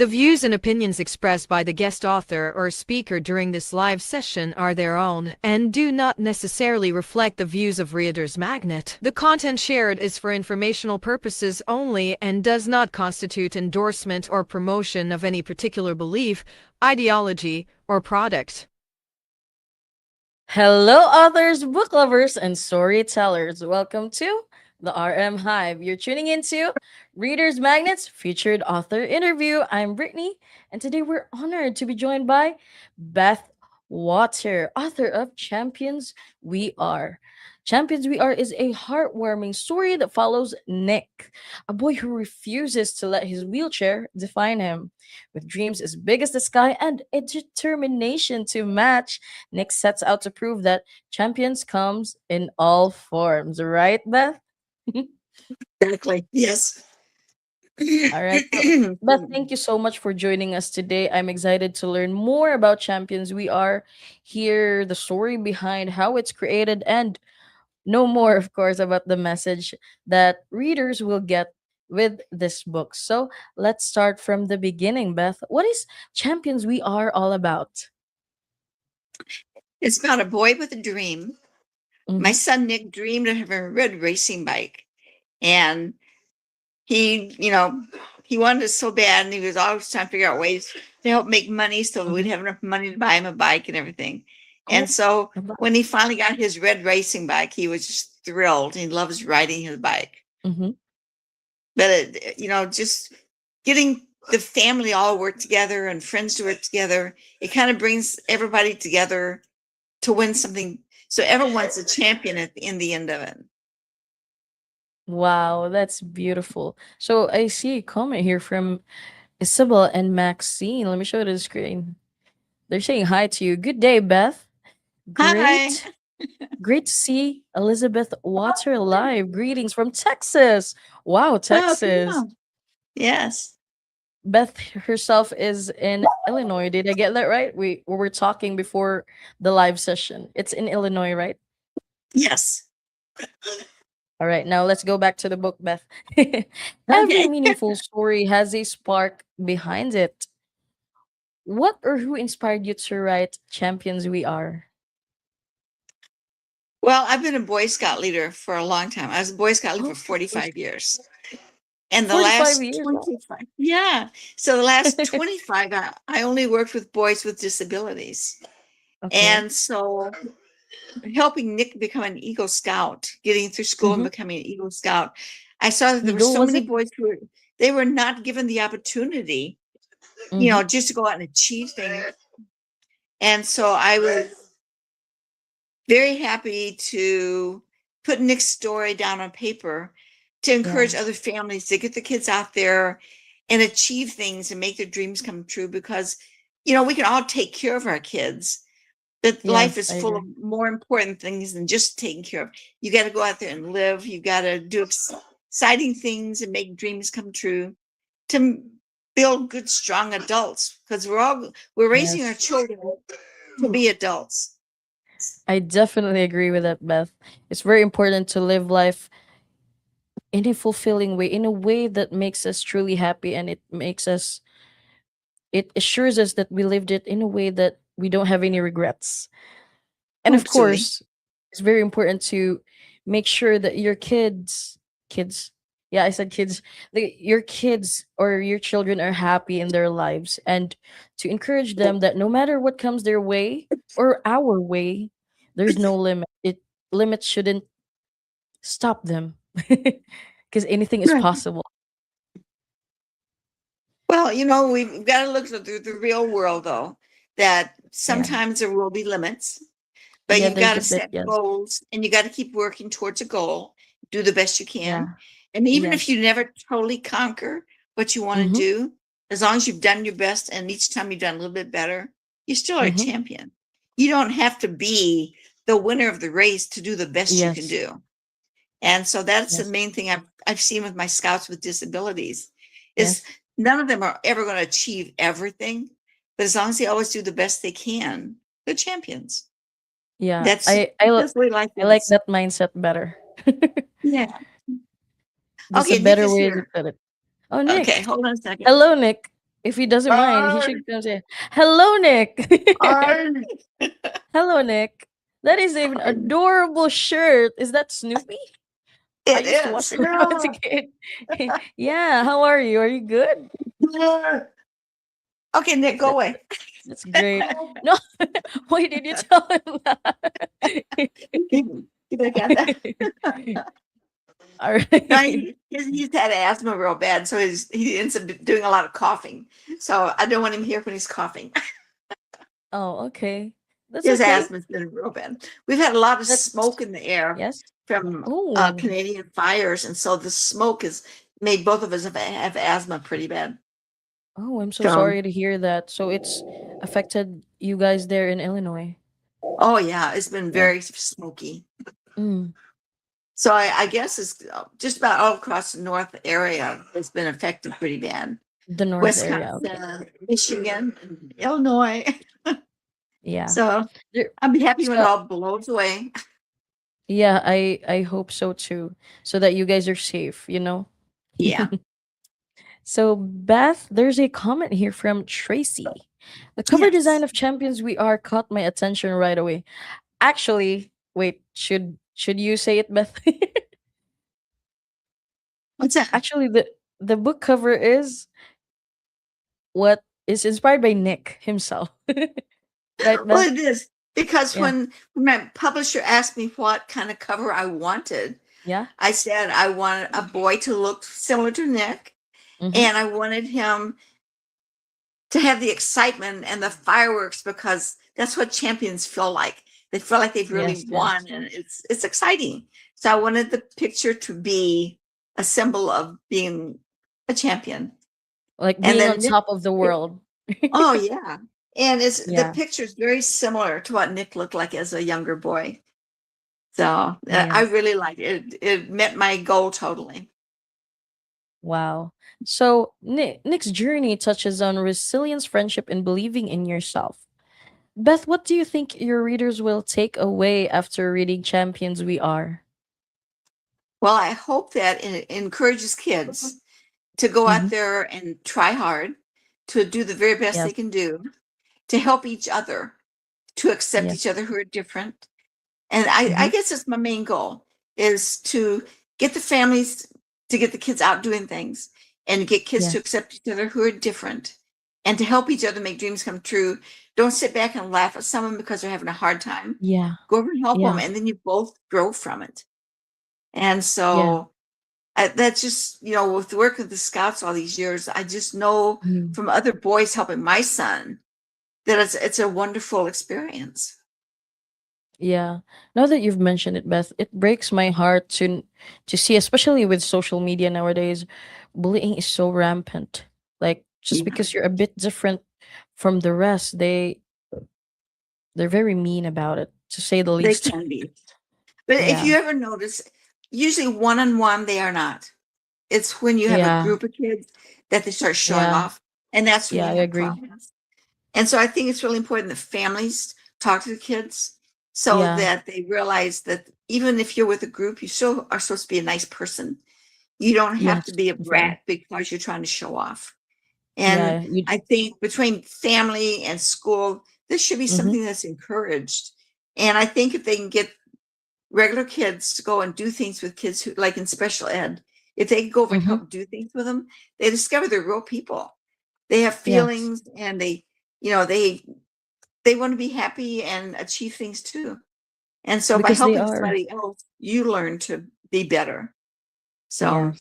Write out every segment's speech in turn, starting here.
The views and opinions expressed by the guest author or speaker during this live session are their own and do not necessarily reflect the views of Reader's Magnet. The content shared is for informational purposes only and does not constitute endorsement or promotion of any particular belief, ideology, or product. Hello, authors, book lovers, and storytellers. Welcome to the RM Hive. You're tuning into Reader's Magnet's featured author interview. I'm Brittany, and today we're honored to be joined by Beth Watter, author of We Are. Champions We Are is a heartwarming story that follows Nick, a boy who refuses to let his wheelchair define him. With dreams as big as the sky and a determination to match, Nick sets out to prove that champions comes in all forms, right, Beth? Exactly. Yes. All right. So, Beth, thank you so much for joining us today. I'm excited to learn more about Champions We Are, hear the story behind how it's created, and know more, of course, about the message that readers will get with this book. So let's start from the beginning, Beth. What is Champions We Are all about? It's about a boy with a dream. My Mhm. son Nick dreamed of having a red racing bike. And he wanted it so bad, and he was always trying to figure out ways to help make money so we'd Mhm. have enough money to buy him a bike and everything. And Oh, so about. when he finally got his red racing bike, he was just thrilled. He loves riding his bike. Mhm. But just getting the family all work together and friends to work together, it kind of brings everybody together to win something. So everyone's a champion in the end of it. Wow, that's beautiful. So I see a comment here from Isabel and Maxine. Let me show you the screen. They're saying hi to you. Good day, Beth. Hi. Great. Great to see Elizabeth Water live. Greetings from Texas. Wow, Oh, come Texas. on. Yes. Beth herself is in Illinois. Did I get that right? We were talking before the live session. It's in Illinois, right? Yes. All right, now let's go back to the book, Beth. Every Okay. meaningful story has a spark behind it. What or who inspired you to write Champions We Are? Well, I've been a Boy Scout leader for a long time. I was a Boy Scout leader Oh, for Boy 45 years. And the 45 last years. Wow. 25, yeah. So the last 25, I only worked with boys with disabilities. Okay. And so helping Nick become an Eagle Scout, getting through school and Mm-hmm. becoming an Eagle Scout, I saw that there were Eagle, so was many it? boys they were not given the opportunity, Mm-hmm. just to go out and achieve things. And so I was very happy to put Nick's story down on paper to Yeah. encourage other families to get the kids out there and achieve things and make their dreams come true, because we can all take care of our kids, but life Yes, is I full of agree. more important things than just taking care of. You got to go out there and live. You got to do exciting things and make dreams come true to build good, strong adults, because we're raising our Yes. children to be adults. I definitely agree with that, Beth. It's very important to live life in a fulfilling way, in a way that makes us truly happy, and it assures us that we lived it in a way that we don't have any regrets. And of Absolutely. course, it's very important to make sure that your kids, yeah, I said kids, your kids or your children are happy in their lives, and to encourage them that no matter what comes their way or our way, there's no limit. Limits shouldn't stop them because anything is Right. possible. Well, we've got to look at the real world, though, that Yeah. sometimes there will be limits, but Yeah, you've there's got a to bit, set yes. goals and you got to keep working towards a goal, do the best you can. Yeah. And even if Yes. you never totally conquer what you want to Mm-hmm. do, as long as you've done your best and each time you've done a little bit better, you still are a Mm-hmm. champion. You don't have to be the winner of the race to do the best you can Yes. do. And so that's the Yes. main thing I've seen with my scouts with disabilities is Yes. none of them are ever going to achieve everything, but as long as they always do the best they can, they're champions. Yeah. That's that's the way life I like is. that mindset better. Yeah. That's a Okay, Nick better is way to here. put it. Oh, Okay, Nick. hold on a second. Hello, Nick. If he doesn't mind, he Hi, should come say, "Hello, Nick." hi, Hello, Nick. That is an hi. adorable shirt. Is that Snoopy? I It used to watch is. it when I was a kid. Yeah, how are you? Are you good? Yeah. Okay, Nick, go That, away. that's great. No, why did you tell him that? You think I got that? All No, right. he's had asthma real bad, so he ends up doing a lot of coughing. So I don't want him here when he's coughing. Oh, okay. That's His okay. asthma's been real bad. We've had a lot of That's smoke in the air yes. from Oh, Canadian fires, and so the smoke has made both of us have asthma pretty bad. oh, I'm so So, sorry to hear that. So it's affected you guys there in Illinois. oh yeah, it's been Yeah. very smoky. Mm, So I guess it's just about all across the north area has been affected pretty bad. the north area. Okay. Wisconsin, Michigan, and Illinois. Yeah. So There, I'll be happy when it so all blows away. yeah, I hope so too. So that you guys are safe, you know? Yeah. So Beth, there's a comment here from Tracy. The cover design Yes. of Champions We Are caught my attention right away. Actually, wait, should you say it, Beth? What's that? Actually, the book cover is what is inspired by Nick himself. Right, Well, Beth? it is because Yeah. when my publisher asked me what kind of cover I wanted, Yeah. I said I wanted a boy to look similar to Nick, Mm-hmm. and I wanted him to have the excitement and the fireworks because that's what champions feel like. They feel like they've really Yes, won, yes. and it's exciting. So I wanted the picture to be a symbol of being a champion. Like And being on then Nick, top of the world. oh yeah, and it's the Yeah. picture is very similar to what Nick looked like as a younger boy. So I Yes. really like it. It met my goal totally. Wow. So Nick's journey touches on resilience, friendship, and believing in yourself. Beth, what do you think your readers will take away after reading Champions We Are? Well, I hope that it encourages kids to go Mm-hmm. out there and try hard, to do the very best Yes. they can do, to help each other, to accept Yes. each other who are different. And I Mm-hmm. guess that's my main goal is to get the families to get the kids out doing things and get kids to Yes. accept each other who are different and to help each other make dreams come true. Don't sit back and laugh at someone because they're having a hard time. Yeah. Go over and help them, Yeah. and then you both grow from it. And Yeah. so that's just, with the work of the scouts all these years, I just know Mm. from other boys helping my son that it's a wonderful experience. Yeah. Now that you've mentioned it, Beth, it breaks my heart to see, especially with social media nowadays, bullying is so rampant. Like just Yeah, because you're a bit different from the rest, they're very mean about it, to say the they least. can be. But if Yeah. you ever notice, usually one on one, they are not. It's when you have a Yeah. group of kids that they start showing Yeah. off, and that's when Yeah, you I have agree. problems. And so I think it's really important that families talk to the kids so Yeah. that they realize that even if you're with a group, you still are supposed to be a nice person. You don't have to Yes, be a definitely. brat because you're trying to show off. And Yeah, you I think between family and school, this should be mhm. something that's encouraged. And I think if they can get regular kids to go and do things with kids who like in special ed, if they go over and Mhm. help do things with them, they discover they're real people. They have Yes. feelings and they want to be happy and achieve things too. And so by Because they helping are. somebody else, you learn to be better. So Yes.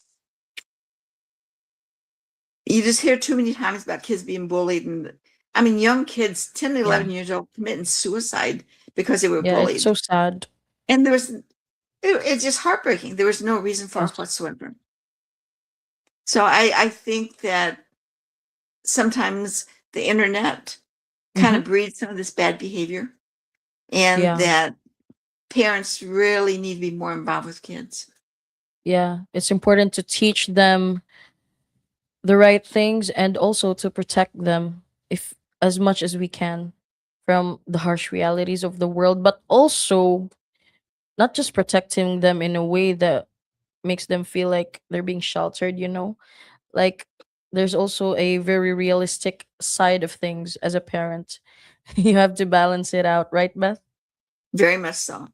you just hear too many times about kids being bullied. And I mean, young kids, 10 to Yeah. 11 years old, committing suicide because they were Yeah, it's bullied. so sad. And it's just heartbreaking. There was no reason for it Yes. whatsoever. So I think that sometimes the internet kind Mhm. of breeds some of this bad behavior and Yeah. that parents really need to be more involved with kids. Yeah, it's important to teach them the right things and also to protect them if as much as we can from the harsh realities of the world, but also not just protecting them in a way that makes them feel like they're being sheltered, like there's also a very realistic side of things as a parent. You have to balance it out, right, Beth? Very much so.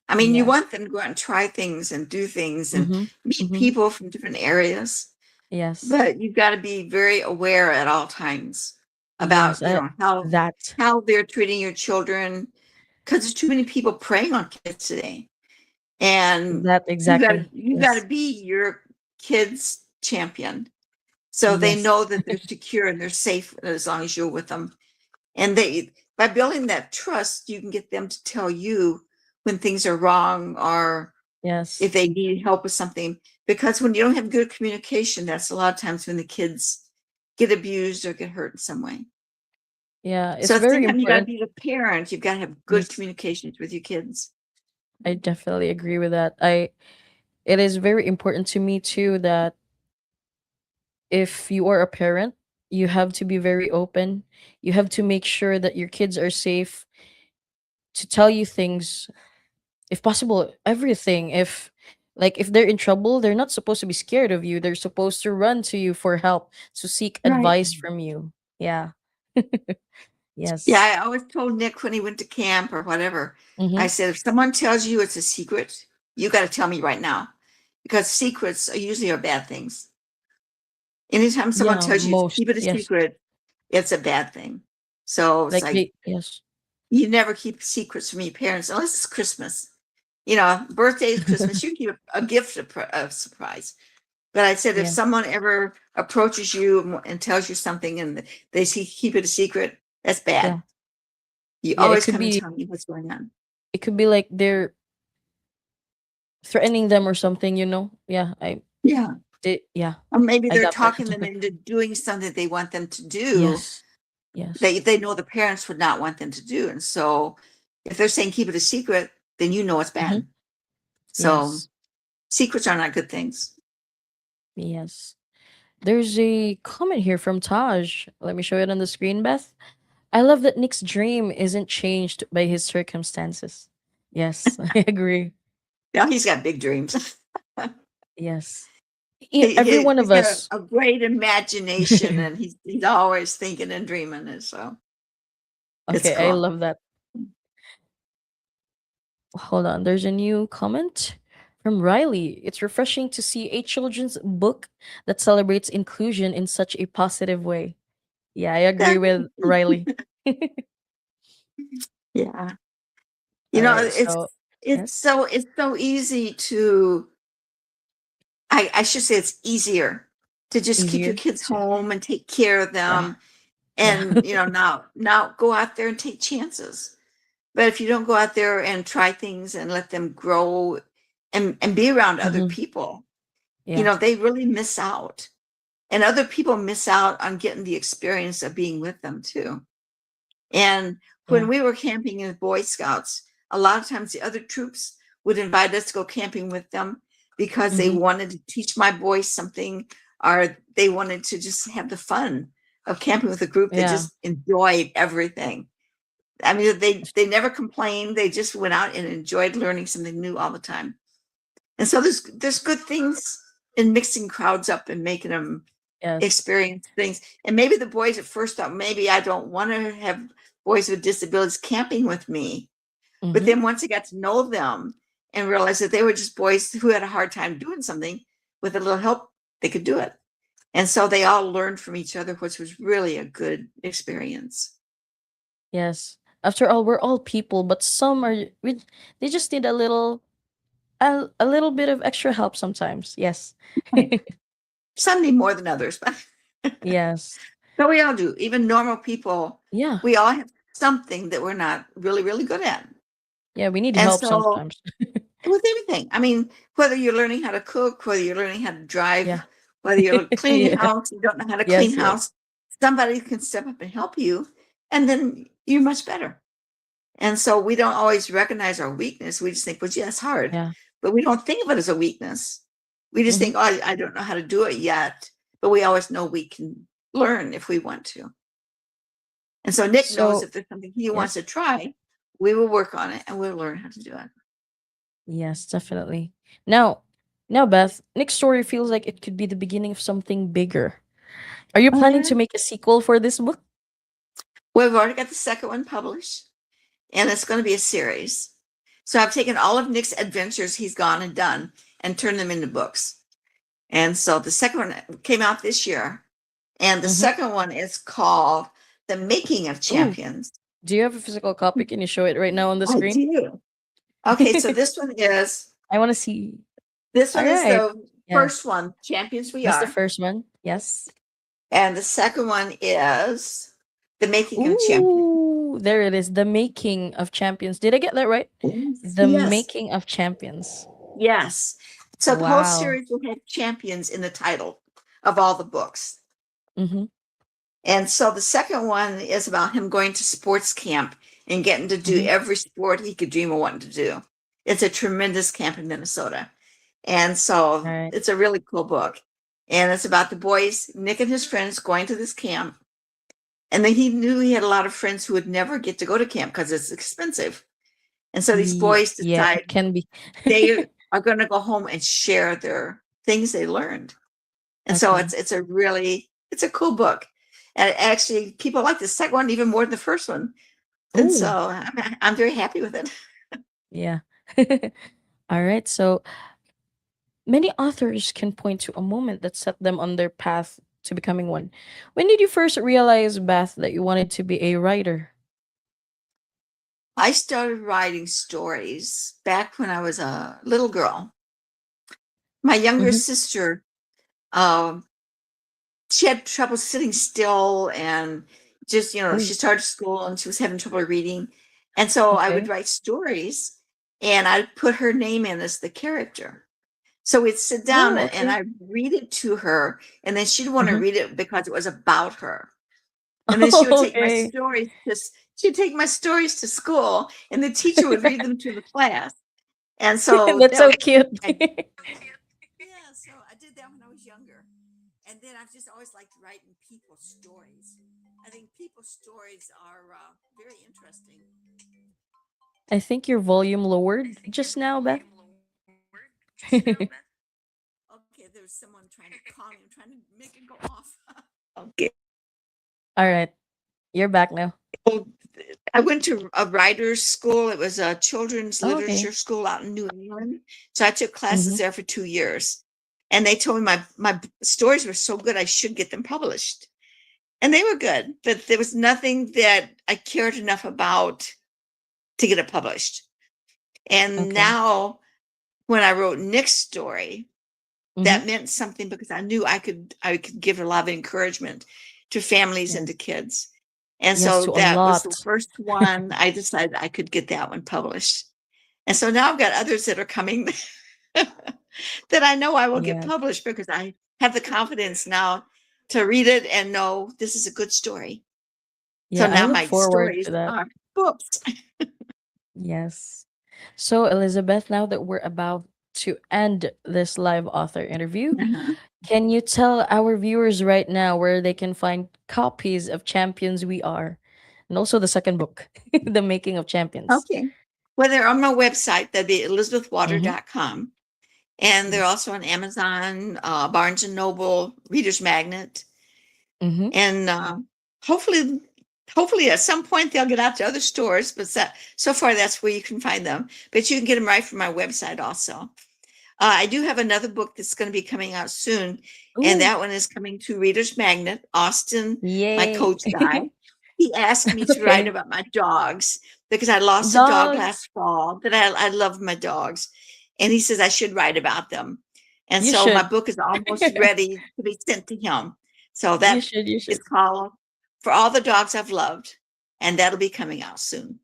I mean, you Yes. want them to go out and try things and do things and Mm-hmm. meet Mm-hmm. people from different areas, Yes. but you've got to be very aware at all times Yes. about, That. how they're treating your children, because there's too many people preying on kids today. And That exactly. you got to Yes. be your kids' champion, so they Yes. know that they're secure and they're safe as long as you're with them. And they, by building that trust, you can get them to tell you when things are wrong or Yes. if they need help with something. Because when you don't have good communication, that's a lot of times when the kids get abused or get hurt in some way. Yeah. So It's at the same very time, you got to important. be the parent. You've got to have good Yes. communications with your kids. I definitely agree with that. It is very important to me too that if you are a parent, you have to be very open. You have to make sure that your kids are safe to tell you things, if possible, everything. If they're in trouble, they're not supposed to be scared of you. They're supposed to run to you for help, to seek Right. advice from you. Yeah. Yeah, Yes. I always told Nick when he went to camp or whatever, I Mm-hmm. said, if someone tells you it's a secret, you got to tell me right now, because secrets are usually are bad things. Anytime someone Yeah, tells you to most. keep it a Yes. secret, it's a bad thing. So it's Like like, they, yes. you never keep secrets from your parents unless it's Christmas. Birthdays, Christmas, you keep a gift of surprise. But I said, if Yeah. someone ever approaches you and tells you something and they keep it a secret, that's bad. Yeah. You Yeah, always come and tell me what's going on. it could be like they're threatening them or something, you know? Yeah, I Yeah. did. Yeah, Or maybe I they're got that. talking them into doing something they want them to do. Yes. Yes. They know the parents would not want them to do. And so if they're saying keep it a secret, then you know it's Mm-hmm. bad. So Yes. secrets are not good things. Yes. There's a comment here from Taj. Let me show it on the screen, Beth. I love that Nick's dream isn't changed by his circumstances. Yes, I agree. Now he's got big dreams. Yes. Every one He's of got us. a great imagination and he's always thinking and dreaming. And so it's Okay, I cool. love that. Hold on, there's a new comment from Riley. It's refreshing to see a children's book that celebrates inclusion in such a positive way. Yeah, I agree with Riley. Yeah. All You know, right, so yes, it's so easy to, I should say it's easier to just keep your easier kids to, home and take care of yeah, them yeah, and, now go out there and take chances. But if you don't go out there and try things and let them grow and be around other hmm, people, yeah, they really miss out. And other people miss out on getting the experience of being with them too. And when yeah, we were camping in the Boy Scouts, a lot of times the other troops would invite us to go camping with them because they hmm, wanted to teach my boys something, or they wanted to just have the fun of camping with a group that yeah, just enjoyed everything. I mean, they never complained. They just went out and enjoyed learning something new all the time. And so there's good things in mixing crowds up and making them yes, experience things. And maybe the boys at first thought, maybe I don't want to have boys with disabilities camping with me. But hmm, then once I got to know them and realized that they were just boys who had a hard time doing something, with a little help, they could do it. And so they all learned from each other, which was really a good experience. yes. After all, we're all people, but they just need a little bit of extra help sometimes. Yes, Some need more than others, but yes, but we all do. Even normal people, yeah, we all have something that we're not really, really good at. yeah. We need And help so sometimes. with everything, I mean, whether you're learning how to cook, whether you're learning how to drive, Yeah, whether you're cleaning yeah, house, you don't know how to clean yes, yes, house, somebody can step up and help you, and then you're much better. And so we don't always recognize our weakness. We just think, well, yeah, it's hard, yeah. but we don't think of it as a weakness. We just Hmm. think, oh, I don't know how to do it yet, but we always know we can learn if we want to. And so Nick knows So if there's something he wants yes, to try, we will work on it and we'll learn how to do it. yes, definitely. Now, Beth, Nick's story feels like it could be the beginning of something bigger. Are you planning Mhm. to make a sequel for this book? Well, we've already got the second one published, and it's going to be a series. So I've taken all of Nick's adventures he's gone and done and turned them into books. And so the second one came out this year, and the Mm-hmm. second one is called The Making of Ooh, Champions. do you have a physical copy? Can you show it right now on the I screen? do. Okay, so I want to see. this All one is right. the Yeah, first one, Champions We that's the Are, first one. Yes. and the second one is The Making of Champions. Ooh, there it is. The Making of Champions. Did I get that right? Yes. The Yes. Making of Champions. Yes. So the whole Wow. series will have champions in the title of all the books. Mm-hmm. And so the second one is about him going to sports camp and getting to do Mm-hmm. every sport he could dream of wanting to do. It's a tremendous camp in Minnesota. And so All right. it's a really cool book. And it's about the boys, Nick and his friends, going to this camp. And then he knew he had a lot of friends who would never get to go to camp because it's expensive. And so these Yeah, boys yeah, decide it can be. they are going to go home and share their things they learned. And so Okay. it's a cool book. And actually, people like the second one even more than the first one. And so Oh, I'm very happy with it. yeah. All right. So many authors can point to a moment that set them on their path to becoming one. When did you first realize, Beth, that you wanted to be a writer? I started writing stories back when I was a little girl. My younger Mm-hmm. sister, um, she had trouble sitting still and just, she Oh, started school and she was having trouble reading. And so I would okay. write stories and I'd put her name in as the character. So we'd sit down Oh, and okay. I'd read it to her, and then she'd want to Mm-hmm. read it because it was about her. And then she would take my Okay. stories to she'd take my stories to school, and the teacher would read them to the class. And so That's that so was cute. yeah. So I did that when I was younger, and then I've just always liked writing people's stories. I think people's stories are very interesting. I think your volume lowered just now, Beth. Okay, there's someone trying to call me. I'm trying to make it go off. Okay. All right. You're back now. Well, I went to a writer's school. It was a children's Oh, okay. literature school out in New England. So I took classes Mm-hmm. there for 2 years. And they told me my stories were so good, I should get them published. And they were good, but there was nothing that I cared enough about to get it published. And Okay. now, when I wrote Nick's story, Mm-hmm. that meant something because I knew I could give a lot of encouragement to families Yeah. and to kids. And Yes, so to a that was the lot. first one I decided I could get that one published. And so now I've got others that are coming that I know I will get Yeah. published because I have the confidence now to read it and know this is a good story. So Yeah, I now look my forward stories to that. are books. Yes. So, Elizabeth, now that we're about to end this live author interview, Uh-huh. can you tell our viewers right now where they can find copies of Champions We Are and also the second book, The Making of Champions? Okay. Well, they're on my website. That'd be Mm-hmm. elizabethwater.com. And they're Yes. also on Amazon, Barnes and Noble, Reader's Magnet, Mm-hmm. and hopefully, hopefully at some point they'll get out to other stores. But so far, that's where you can find them. But you can get them right from my website also. I do have another book that's going to be coming out soon, and Ooh, that one is coming to Reader's Magnet. Austin, my yay. coach guy, he asked me to write Okay. about my dogs because I lost a dog Dogs. last fall that I love my dogs. And he says I should write about them. And You so my should. book is almost ready to be sent to him. So You that should. You is should. called For All the Dogs I've Loved. And that'll be coming out soon.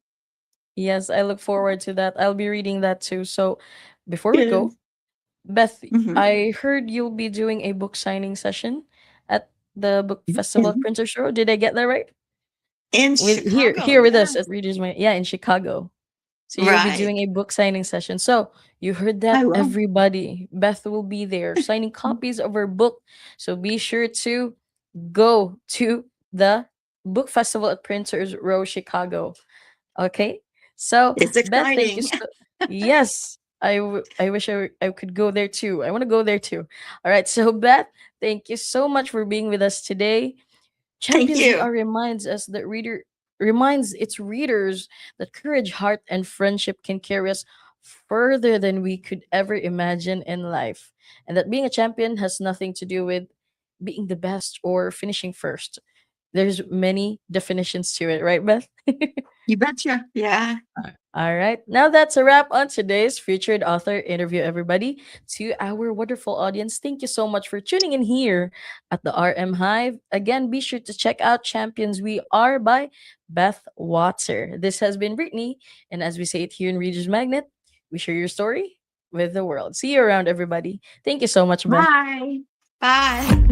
Yes, I look forward to that. I'll be reading that too. So, before we Good. go, Beth, Mhm. I heard you'll be doing a book signing session at the book festival at In, Prince Show. Did I get that right? in With Chicago, here with us yes. at Yeah, in Chicago. So you'll be Right. doing a book signing session. So you heard I that, will. everybody. Beth will be there signing copies of her book. So be sure to go to the book festival at Prince's Row, Chicago. Okay. So It's Beth, thank you exciting. so. Yes. I wish I could go there too. I want to go there too. All right. So Beth, thank you so much for being with us today. Thank Champions you. VR reminds us that reader reminds its readers that courage, heart, and friendship can carry us further than we could ever imagine in life. And that being a champion has nothing to do with being the best or finishing first. There's many definitions to it, right, Beth? You betcha. Yeah. All right. Now that's a wrap on today's featured author interview, everybody. To our wonderful audience, thank you so much for tuning in here at the RM Hive. Again, be sure to check out Champions We Are by Beth Watter. This has been Brittany. And as we say it here in Reader's Magnet, we share your story with the world. See you around, everybody. Thank you so much, Beth. Bye. Bye.